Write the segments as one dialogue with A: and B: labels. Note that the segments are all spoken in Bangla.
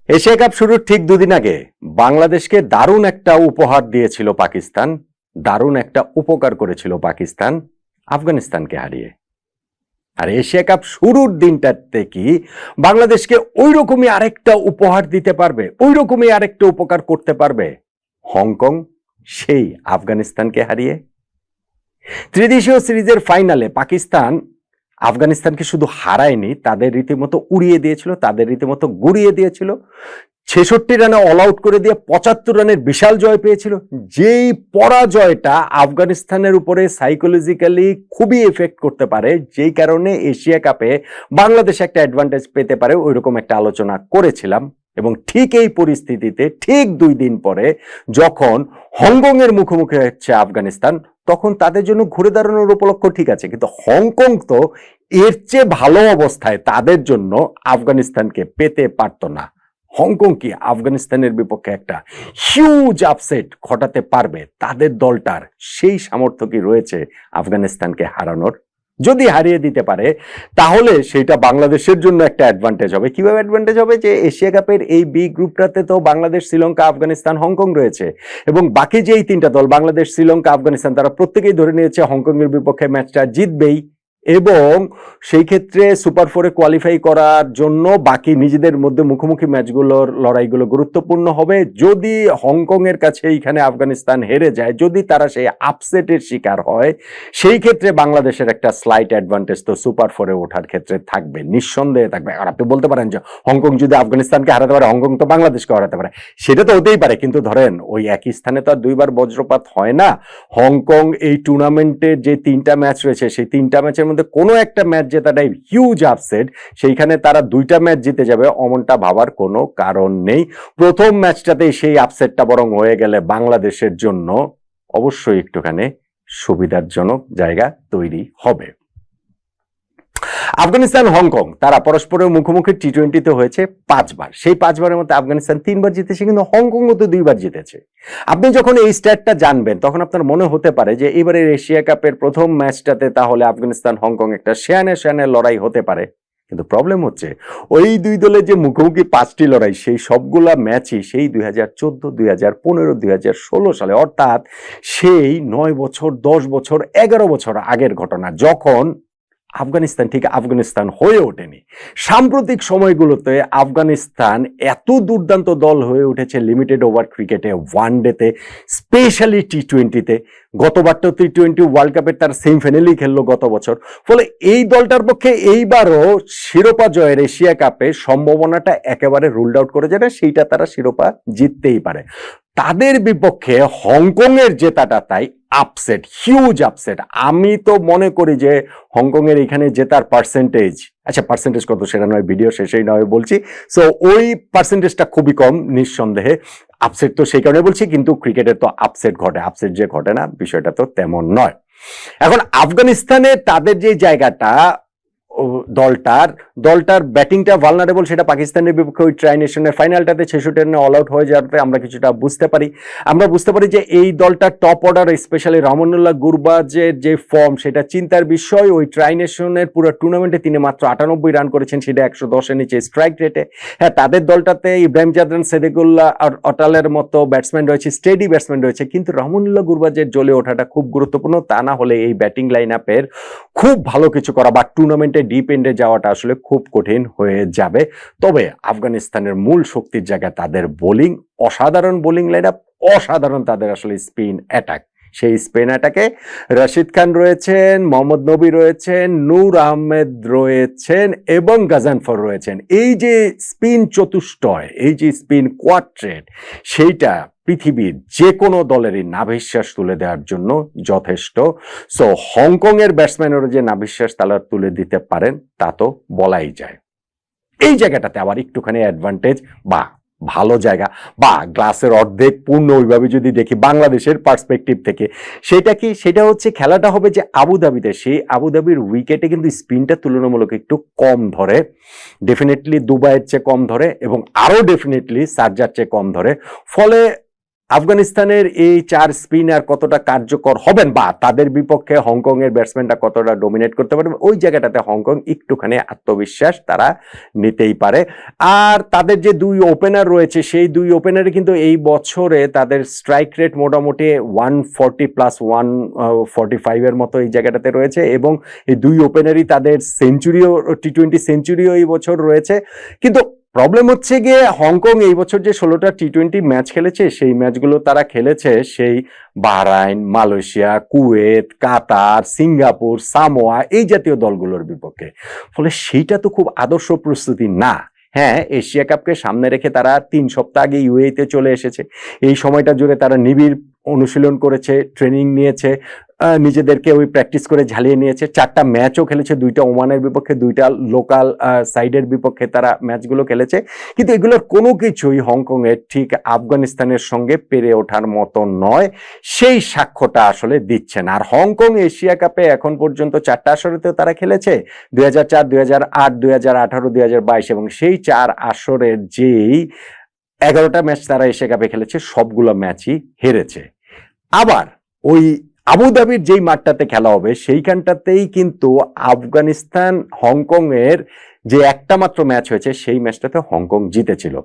A: এশিয়া কাপ শুরুর ঠিক দুদিন আগে বাংলাদেশকে দারুণ একটা উপহার দিয়েছিল পাকিস্তান, দারুণ একটা উপকার করেছিল পাকিস্তান আফগানিস্তানকে হারিয়ে। আর এশিয়া কাপ শুরুর দিনটাতে কি বাংলাদেশকে ওই রকমই আরেকটা উপহার দিতে পারবে, ওই রকমই আরেকটা উপকার করতে পারবে হংকং সেই আফগানিস্তানকে হারিয়ে? ত্রিদেশীয় সিরিজের ফাইনালে পাকিস্তান আফগানিস্তানকে শুধু হারায়নি, তাদের রীতিমতো উড়িয়ে দিয়েছিল, তাদের রীতিমতো গুড়িয়ে দিয়েছিল। ৬৬ রানে অল আউট করে দিয়ে ৭৫ রানের বিশাল জয় পেয়েছিল। যেই পরাজয়টা আফগানিস্তানের উপরে সাইকোলজিক্যালি খুবই এফেক্ট করতে পারে, যেই কারণে এশিয়া কাপে বাংলাদেশ একটা অ্যাডভান্টেজ পেতে পারে, ওইরকম একটা আলোচনা করেছিলাম। এবং ঠিক এই পরিস্থিতিতে ঠিক ২ দিন পরে যখন হংকং এর মুখোমুখি হচ্ছে আফগানিস্তান, তখন তাদের জন্য ঘুরে দাঁড়ানোর উপলক্ষ ঠিক আছে, কিন্তু হংকং তো এর চেয়ে ভালো অবস্থায় তাদের জন্য আফগানিস্তানকে পেতে পারত না। হংকং কি আফগানিস্তানের বিপক্ষে একটা হিউজ আপসেট ঘটাতে পারবে? তাদের দলটার সেই সামর্থ্য কি রয়েছে আফগানিস্তানকে হারানোর? যদি হারিয়ে দিতে পারে তাহলে সেটা বাংলাদেশের জন্য একটা অ্যাডভান্টেজ হবে। কিভাবে অ্যাডভান্টেজ হবে? যে এশিয়া কাপের এই বি গ্রুপটাতে তো বাংলাদেশ, শ্রীলঙ্কা, আফগানিস্তান, হংকং রয়েছে, এবং বাকি যেই তিনটা দল বাংলাদেশ, শ্রীলঙ্কা, আফগানিস্তান, তারা প্রত্যেকেই ধরে নিয়েছে হংকং এর বিপক্ষে ম্যাচটা জিতবেই, এবং সেই ক্ষেত্রে সুপার ফোরে কোয়ালিফাই করার জন্য বাকি নিজেদের মধ্যে মুখোমুখি ম্যাচগুলোর লড়াইগুলো গুরুত্বপূর্ণ হবে। যদি হংকং এর কাছে এইখানে আফগানিস্তান হেরে যায়, যদি তারা সেই আপসেটের শিকার হয়, সেই ক্ষেত্রে বাংলাদেশের একটা স্লাইট অ্যাডভান্টেজ তো সুপার ফোরে ওঠার ক্ষেত্রে থাকবে, নিঃসন্দেহে থাকবে। আর আপনি বলতে পারেন যে হংকং যদি আফগানিস্তানকে হারাতে পারে, হংকং তো বাংলাদেশকে হারাতে পারে, সেটা তো হতেই পারে, কিন্তু ধরেন ওই একই স্থানে তো আর দুইবার বজ্রপাত হয় না। হংকং এই টুর্নামেন্টের যে ৩টা ম্যাচ রয়েছে, সেই ৩টা ম্যাচের মধ্যে কোনো একটা ম্যাচ জেতাটাই হিউজ আপসেট, সেইখানে তারা ২টা ম্যাচ জিতে যাবে অমনটা ভাবার কোনো কারণ নেই। প্রথম ম্যাচটাতেই সেই আপসেটটা বরং হয়ে গেলে বাংলাদেশের জন্য অবশ্যই একটুখানি সুবিধাজনক জায়গা তৈরি হবে। আফগানিস্তান, হংকং তারা পরস্পরের মুখোমুখি টি-20-তে হয়েছে ৫ বার। সেই ৫ বারের মধ্যে আফগানিস্তান ৩ বার জিতেছে, কিন্তু হংকংও তো ২ বার জিতেছে। আপনি যখন এই স্ট্যাটটা জানবেন তখন আপনার মনে হতে পারে যে এবারের এশিয়া কাপের প্রথম ম্যাচটাতে তাহলে আফগানিস্তান হংকং একটা শেয়ানে লড়াই হতে পারে। কিন্তু প্রবলেম হচ্ছে ওই দুই দলের যে মুখোমুখি ৫টি লড়াই, সেই সবগুলা ম্যাচই সেই ২০১৪, ২০১৫, ২০১৬ সালে, অর্থাৎ সেই ৯ বছর, ১০ বছর, ১১ বছর আগের ঘটনা, যখন আফগানিস্তান ঠিক আফগানিস্তান হয়ে ওঠেনি। সাম্প্রতিক সময়গুলোতে আফগানিস্তান এত দুর্দান্ত দল হয়ে উঠেছে লিমিটেড ওভার ক্রিকেটে, ওয়ানডেতে, স্পেশালি টি-20-তে। গতবারটা টি-20 ওয়ার্ল্ড কাপের তার সেমিফাইনালই খেললো গত বছর। ফলে এই দলটার পক্ষে এইবারও শিরোপা জয়ের এশিয়া কাপে সম্ভাবনাটা একেবারে রুলড আউট করে যায় না, সেইটা তারা শিরোপা জিততেই পারে। তাদের বিপক্ষে হংকং এর জেতাটা তাই আপসেট, হিউজ আপসেট। আমি তো মনে করি যে হংকং এর এখানে জেতার পার্সেন্টেজ, আচ্ছা পার্সেন্টেজ কত সেটা নয় ভিডিও শেষেই নয় বলছি, সো ওই পার্সেন্টেজটা খুবই কম নিঃসন্দেহে। আপসেট তো সেই কারণে বলছি, কিন্তু ক্রিকেটে তো আপসেট ঘটে, আপসেট যে ঘটে না বিষয়টা তো তেমন নয়। এখন আফগানিস্তানে তাদের যে জায়গাটা, দলটার ব্যাটিংটা ভালনারেবল, সেটা পাকিস্তানের বিপক্ষে ওই ট্রাই নেশনের ফাইনালটাতে ৬৬ রানে অল আউট হয়ে যাওয়াতে আমরা কিছুটা বুঝতে পারি। আমরা বুঝতে পারি যে এই দলটার টপ অর্ডার, স্পেশালি রহমানুল্লাহ গুরবাজের যে ফর্ম, সেটা চিন্তার বিষয়। ওই ট্রাই নেশনের পুরো টুর্নামেন্টে তিনি মাত্র ৯৮ রান করেছেন, সেটা ১১০-এর নিচে স্ট্রাইক রেটে। হ্যাঁ, তাদের দলটাতে ইব্রাহিম জাদরান, সেদেকুল্লাহ আর অটালের মতো ব্যাটসম্যান রয়েছে, স্টেডি ব্যাটসম্যান রয়েছে, কিন্তু রহমানুল্লাহ গুরবাজের জ্বলে ওঠাটা খুব গুরুত্বপূর্ণ। তা না হলে এই ব্যাটিং লাইন আপের খুব ভালো কিছু করা বা টুর্নামেন্টে ডিপ এন্ডে যাওয়াটা আসলে খুব কঠিন হয়ে যাবে। তবে আফগানিস্তানের মূল শক্তির জায়গায় তাদের বোলিং, অসাধারণ বোলিং লাইন আপ, অসাধারণ তাদের আসলে স্পিন অ্যাটাক। সেই স্পিন অ্যাটাকে রশিদ খান রয়েছেন, মোহাম্মদ নবী রয়েছেন, নূর আহমেদ রয়েছেন এবং গাজানফর রয়েছেন। এই যে স্পিন চতুষ্টয়, এই যে স্পিন কোয়াড্রেট, সেইটা পৃথিবীর যে কোনো দলেরই নাভিশ্বাস তুলে দেওয়ার জন্য যথেষ্ট। সো হংকং এর ব্যাটসম্যানেরও যে নাভিশ্বাস তারা তুলে দিতে পারেন তা তো বলাই যায়। এই জায়গাটাতে আবার একটুখানি অ্যাডভান্টেজ বা ভালো জায়গা বা গ্লাসের অর্ধেক পূর্ণ ওইভাবে যদি দেখি বাংলাদেশের পার্সপেক্টিভ থেকে, সেটা কি? সেটা হচ্ছে খেলাটা হবে যে আবুধাবিতে, সেই আবুধাবির উইকেটে কিন্তু স্পিনটা তুলনামূলক একটু কম ধরে, ডেফিনেটলি দুবাইয়ের চেয়ে কম ধরে এবং আরো ডেফিনেটলি শারজার চেয়ে কম ধরে। ফলে আফগানিস্তানের এই 4 স্পিনার কতটা কার্যকর হবেন বা তাদের বিপক্ষে হংকং এর ব্যাটসম্যানরা কতটা ডমিনেট করতে পারবে, ওই জায়গাটাতে হংকং একটুখানি আত্মবিশ্বাস তারা নিতেই পারে। আর তাদের যে 2 ওপেনার রয়েছে, সেই 2 ওপেনারে কিন্তু এই বছরে তাদের স্ট্রাইক রেট মোটামুটি 140 প্লাস 145 এর মতো এই জায়গাটাতে রয়েছে, এবং এই 2 ওপেনারই তাদের সেঞ্চুরিও, টি-20 সেঞ্চুরিও এই বছর রয়েছে। কিন্তু প্রবলেম হচ্ছে গিয়ে হংকং এই বছর যে 16টা টি-20 ম্যাচ খেলেছে, সেই ম্যাচগুলো তারা খেলেছে সেই বাহরাইন, মালয়েশিয়া, কুয়েত, কাতার, সিঙ্গাপুর, সামোয়া এই জাতীয় দলগুলোর বিপক্ষে। ফলে সেইটা তো খুব আদর্শ প্রস্তুতি না। হ্যাঁ, এশিয়া কাপকে সামনে রেখে তারা 3 সপ্তাহ আগে ইউএইতে চলে এসেছে। এই সময়টা জুড়ে তারা নিবিড় অনুশীলন করেছে, ট্রেনিং নিয়েছে, নিজেদেরকে ওই প্র্যাকটিস করে ঝালিয়ে নিয়েছে। 4টা ম্যাচও খেলেছে, 2টা ওমানের বিপক্ষে, 2টা লোকাল সাইডের বিপক্ষে তারা ম্যাচগুলো খেলেছে। কিন্তু এগুলোর কোনো কিছুই হংকং এর ঠিক আফগানিস্তানের সঙ্গে পেরে ওঠার মতো নয়, সেই সাক্ষ্যটা আসলে দিচ্ছে না। আর হংকং এশিয়া কাপে এখন পর্যন্ত 4টা আসরেতেও তারা খেলেছে, 2004, 2008, 2018, 2022, এবং সেই 4 আসরের যেই 11টা ম্যাচ তারা এশিয়া কাপে খেলেছে সবগুলো ম্যাচই হেরেছে। আবার ওই আবুধাবির যেই মাঠটাতে খেলা হবে সেইখানটাতেই কিন্তু আফগানিস্তান হংকং এর যে একটা মাত্র ম্যাচ হয়েছে সেই ম্যাচটাতে হংকং জিতেছিল।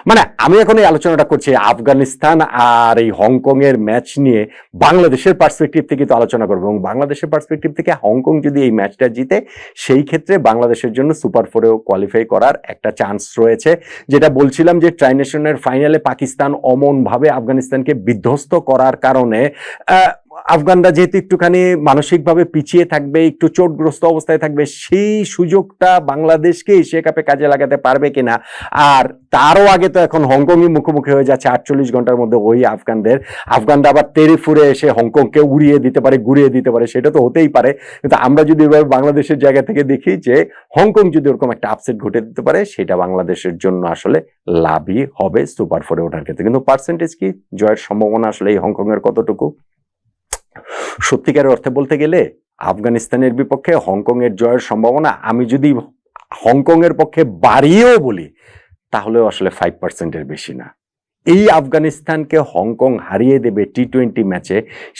A: মানে আমি এখন এই আলোচনাটা করছি আফগানিস্তান আর এই হংকং এর ম্যাচ নিয়ে বাংলাদেশের পার্সপেক্টিভ থেকে তো আলোচনা করবো, এবং বাংলাদেশের পার্সপেক্টিভ থেকে হংকং যদি এই ম্যাচটা জিতে সেই ক্ষেত্রে বাংলাদেশের জন্য সুপার ফোরেও কোয়ালিফাই করার একটা চান্স রয়েছে। যেটা বলছিলাম যে ট্রাই নেশনের ফাইনালে পাকিস্তান অমন ভাবে আফগানিস্তানকে বিধ্বস্ত করার কারণে আফগানরা যেহেতু একটুখানি মানসিকভাবে পিছিয়ে থাকবে, একটু চোটগ্রস্ত অবস্থায় থাকবে, সেই সুযোগটা বাংলাদেশকে এশিয়া কাপে কাজে লাগাতে পারবে কিনা। আর তারও আগে তো এখন হংকংই মুখোমুখি হয়ে যাচ্ছে 48 ঘন্টার মধ্যে ওই আফগানরা আবার তেড়ে ফুরে এসে হংকংকে উড়িয়ে দিতে পারে, গুড়িয়ে দিতে পারে, সেটা তো হতেই পারে। কিন্তু আমরা যদি এভাবে বাংলাদেশের জায়গা থেকে দেখি যে হংকং যদি ওরকম একটা আপসেট ঘটে দিতে পারে, সেটা বাংলাদেশের জন্য আসলে লাভই হবে সুপার ফোরে ওঠার ক্ষেত্রে। কিন্তু পার্সেন্টেজ কি, জয়ের সম্ভাবনা আসলে এই হংকং এর কতটুকু? সত্যিকারের অর্থে বলতে গেলে আফগানিস্তানের বিপক্ষে হংকং এর জয়ের সম্ভাবনা আমি যদি হংকং এর পক্ষে বাড়িয়েও বলি তাহলেও আসলে 5%-এর বেশি না। এই আফগানিস্তানকে হংকং হারিয়ে দেবে টি-20 ম্যাচে,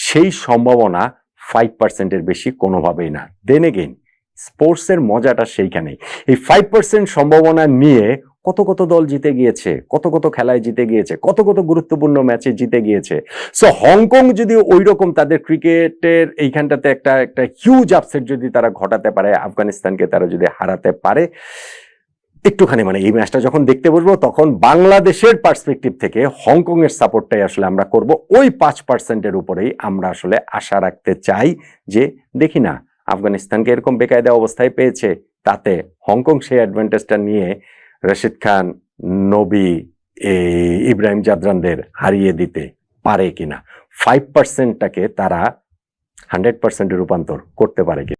A: সেই সম্ভাবনা 5%-এর বেশি কোনোভাবেই না। দেন এগেইন স্পোর্টসের মজাটা সেইখানেই। এই 5% সম্ভাবনা নিয়ে কত কত দল জিতে গিয়েছে, কত কত খেলায় জিতে গিয়েছে, কত কত গুরুত্বপূর্ণ ম্যাচে জিতে গিয়েছে। সো হংকং যদি ওই রকম তাদের ক্রিকেটের এইখানটাতে একটা হিউজ আপসেট যদি তারা ঘটাতে পারে, আফগানিস্তানকে তারা যদি হারাতে পারে, একটুখানি মানে এই ম্যাচটা যখন দেখতে বসবো তখন বাংলাদেশের পার্সপেক্টিভ থেকে হংকং এর সাপোর্টটাই আসলে আমরা করব। ওই 5%-এর উপরেই আমরা আসলে আশা রাখতে চাই যে দেখি না আফগানিস্তানকে এরকম বেকায়দা অবস্থায় পেয়েছে, তাতে হংকং সেই অ্যাডভান্টেজটা নিয়ে রশিদ খান, নবী, ইব্রাহিম জাদরানদের হারিয়ে দিতে পারে কিনা, 5%টাকে তারা 100%-এ রূপান্তর করতে পারে কিনা।